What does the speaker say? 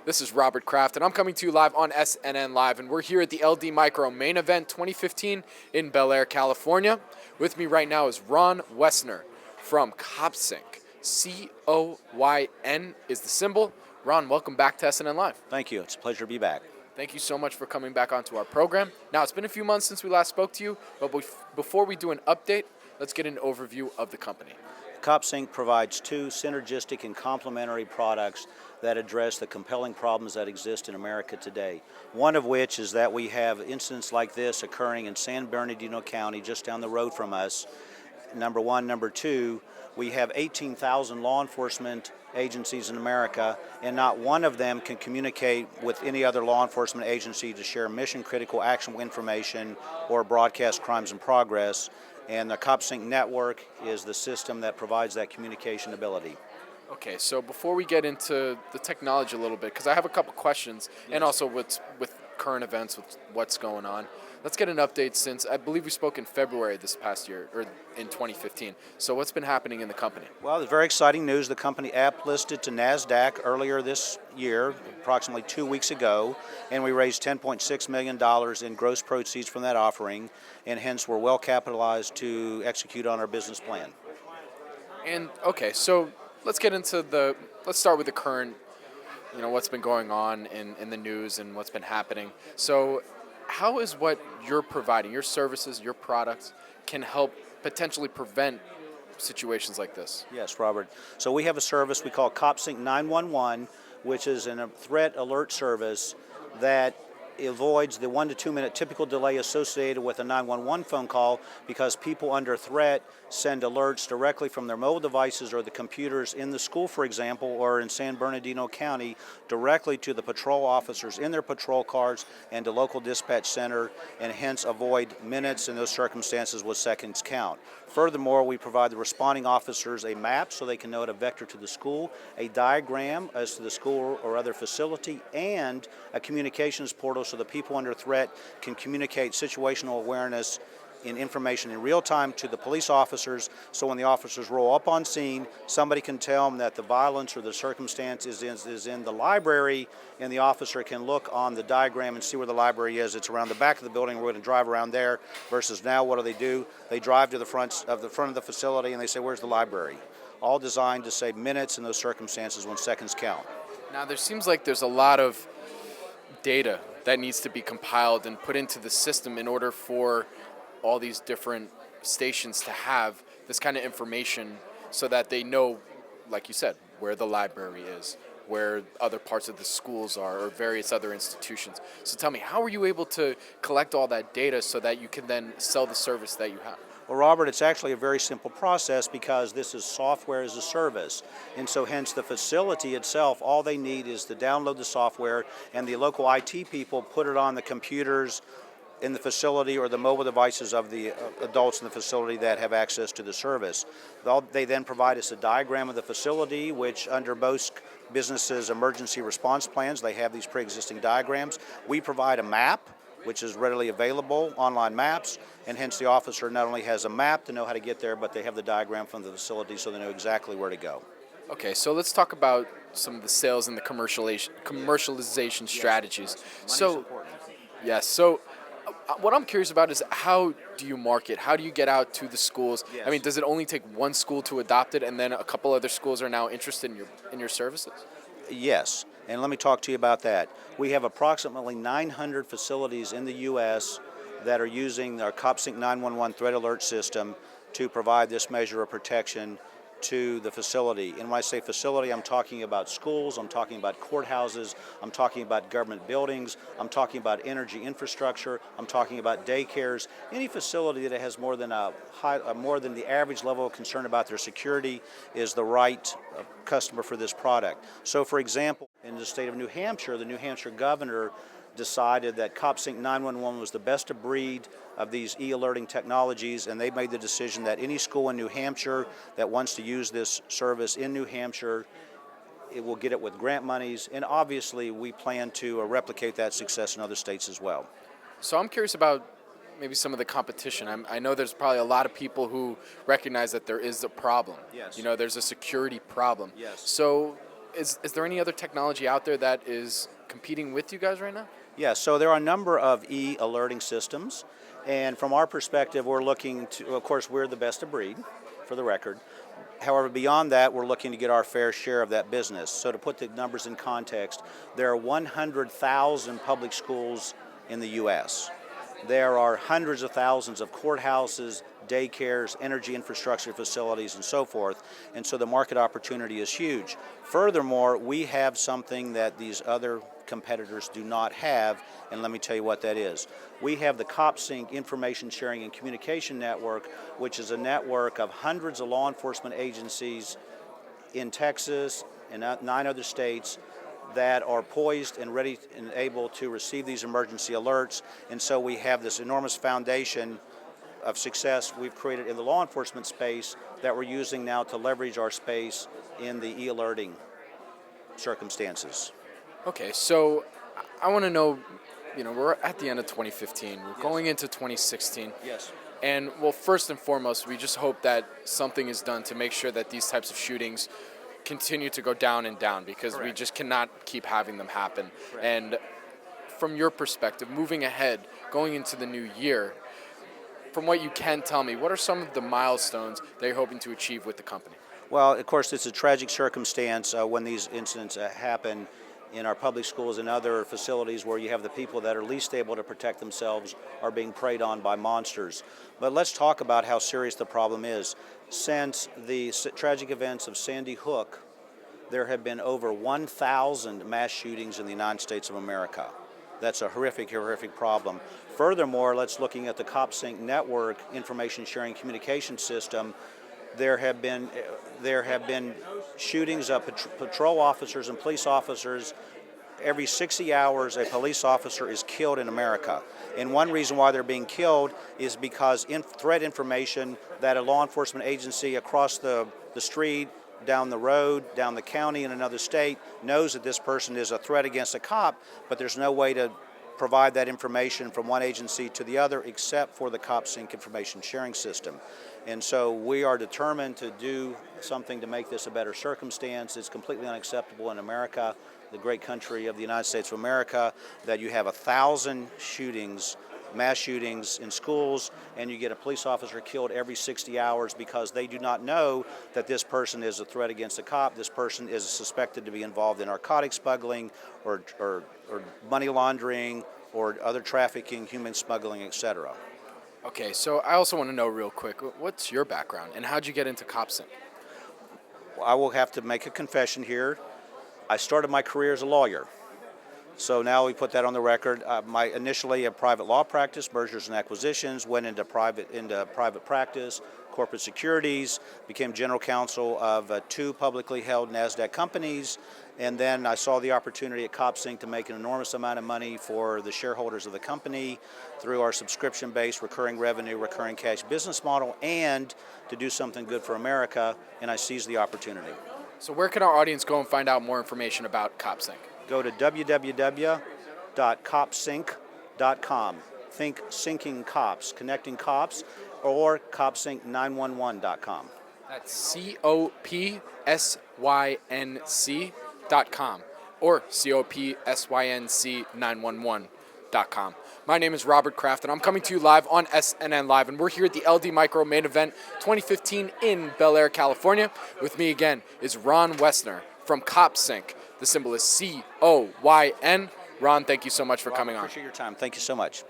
This is Robert Kraft, and I'm coming to you live on SNNLive, and we're here at the LD Micro Main Event 2015 in Bel Air, California. With me right now is Ron Woessner from COPsync. COYN is the symbol. Ron, welcome back to SNNLive. Thank you. It's a pleasure to be back. Thank you so much for coming back onto our program. Now, it's been a few months since we last spoke to you, but before we do an update, let's get an overview of the company. COPsync provides two synergistic and complementary products that address the compelling problems that exist in America today. One of which is that we have incidents like this occurring in San Bernardino County, just down the road from us. Number one. Number two, we have 18,000 law enforcement agencies in America, and not one of them can communicate with any other law enforcement agency to share mission-critical actionable information or broadcast crimes in progress. And the COPsync network is the system that provides that communication ability. Okay, so before we get into the technology a little bit, because I have a couple questions, and also with current events, with what's going on, let's get an update since I believe we spoke in February this past year, or in 2015. So what's been happening in the company? Well, it's very exciting news. The company app listed to NASDAQ earlier this year, approximately 2 weeks ago, and we raised $10.6 million in gross proceeds from that offering, and hence we're well capitalized to execute on our business plan. And okay, so let's start with the current, what's been going on in the news and what's been happening. So how is what you're providing, your services, your products, can help potentially prevent situations like this? Yes, Robert. So we have a service we call COPsync 911, which is a threat alert service that avoids the 1 to 2 minute typical delay associated with a 911 phone call, because people under threat send alerts directly from their mobile devices or the computers in the school, for example, or in San Bernardino County, directly to the patrol officers in their patrol cars and the local dispatch center, and hence avoid minutes in those circumstances with seconds count. Furthermore, we provide the responding officers a map so they can know a vector to the school, a diagram as to the school or other facility, and a communications portal so the people under threat can communicate situational awareness in information in real time to the police officers, so when the officers roll up on scene, somebody can tell them that the violence or the circumstance is in the library, and the officer can look on the diagram and see where the library is. It's around the back of the building. We're going to drive around there, versus now what do? They drive to the front of the facility and they say, where's the library? All designed to save minutes in those circumstances when seconds count. Now, there seems like there's a lot of data that needs to be compiled and put into the system in order for all these different stations to have this kind of information, so that they know, like you said, where the library is, where other parts of the schools are, or various other institutions. So tell me, how are you able to collect all that data so that you can then sell the service that you have? Well, Robert, it's actually a very simple process, because this is software as a service. And so hence the facility itself, all they need is to download the software, and the local IT people put it on the computers in the facility or the mobile devices of the adults in the facility that have access to the service. They then provide us a diagram of the facility, which under most businesses' emergency response plans, they have these pre-existing diagrams. We provide a map, which is readily available, online maps, and hence the officer not only has a map to know how to get there, but they have the diagram from the facility so they know exactly where to go. Okay, so let's talk about some of the sales and the commercialization strategies. Yes, so what I'm curious about is, how do you market? How do you get out to the schools? Yes. I mean, does it only take one school to adopt it, and then a couple other schools are now interested in your services? Yes, and let me talk to you about that. We have approximately 900 facilities in the U.S. that are using our COPsync 911 threat alert system to provide this measure of protection to the facility. And when I say facility, I'm talking about schools, I'm talking about courthouses, I'm talking about government buildings, I'm talking about energy infrastructure, I'm talking about daycares. Any facility that has more than the average level of concern about their security is the right customer for this product. So for example, in the state of New Hampshire, the New Hampshire governor decided that COPsync 911 was the best of breed of these e-alerting technologies, and they made the decision that any school in New Hampshire that wants to use this service in New Hampshire, it will get it with grant monies, and obviously we plan to replicate that success in other states as well. So I'm curious about maybe some of the competition. I know there's probably a lot of people who recognize that there is a problem. Yes. There's a security problem. Yes. So is there any other technology out there that is competing with you guys right now? Yeah, so there are a number of e-alerting systems, and from our perspective, we're looking to, of course, we're the best of breed, for the record. However, beyond that, we're looking to get our fair share of that business. So to put the numbers in context, there are 100,000 public schools in the U.S. There are hundreds of thousands of courthouses, daycares, energy infrastructure facilities, and so forth. And so the market opportunity is huge. Furthermore, we have something that these other competitors do not have, and let me tell you what that is. We have the COPsync Information Sharing and Communication Network, which is a network of hundreds of law enforcement agencies in Texas and 9 other states that are poised and ready and able to receive these emergency alerts. And so we have this enormous foundation of success we've created in the law enforcement space that we're using now to leverage our space in the e-alerting circumstances. Okay, so I want to know, we're at the end of 2015. We're going into 2016. Yes. And, well, first and foremost, we just hope that something is done to make sure that these types of shootings continue to go down and down, because Correct. we just cannot keep having them happen. Correct. And from your perspective, moving ahead, going into the new year, from what you can tell me, what are some of the milestones that you're hoping to achieve with the company? Well, of course, it's a tragic circumstance when these incidents happen in our public schools and other facilities where you have the people that are least able to protect themselves are being preyed on by monsters. But let's talk about how serious the problem is. Since the tragic events of Sandy Hook, there have been over 1,000 mass shootings in the United States of America. That's a horrific, horrific problem. Furthermore, let's looking at the COPsync network information sharing communication system. There have been shootings of patrol officers and police officers. Every 60 hours, a police officer is killed in America. And one reason why they're being killed is because threat information that a law enforcement agency across the street, down the road, down the county in another state knows that this person is a threat against a cop, but there's no way to provide that information from one agency to the other except for the COPsync information sharing system. And so we are determined to do something to make this a better circumstance. It's completely unacceptable in America, the great country of the United States of America, that you have 1,000 shootings, mass shootings in schools, and you get a police officer killed every 60 hours because they do not know that this person is a threat against a cop. This person is suspected to be involved in narcotics smuggling or money laundering or other trafficking, human smuggling, etc. Okay, so I also want to know real quick, what's your background and how'd you get into COPsync? Well, I will have to make a confession here. I started my career as a lawyer. So now we put that on the record. Initially a private law practice, mergers and acquisitions, went into private practice, corporate securities, became general counsel of 2 publicly held NASDAQ companies, and then I saw the opportunity at COPsync to make an enormous amount of money for the shareholders of the company through our subscription-based recurring revenue, recurring cash business model, and to do something good for America, and I seized the opportunity. So where can our audience go and find out more information about COPsync? Go to www.copsync.com. Think syncing cops, connecting cops, or COPsync911.com. That's COPsync.com or COPsync911.com. My name is Robert Kraft, and I'm coming to you live on SNNLive, and we're here at the LD Micro Main Event 2015 in Bel Air, California. With me again is Ron Woessner from COPsync. The symbol is COYN. Ron, thank you so much for coming on. I appreciate your time. Thank you so much.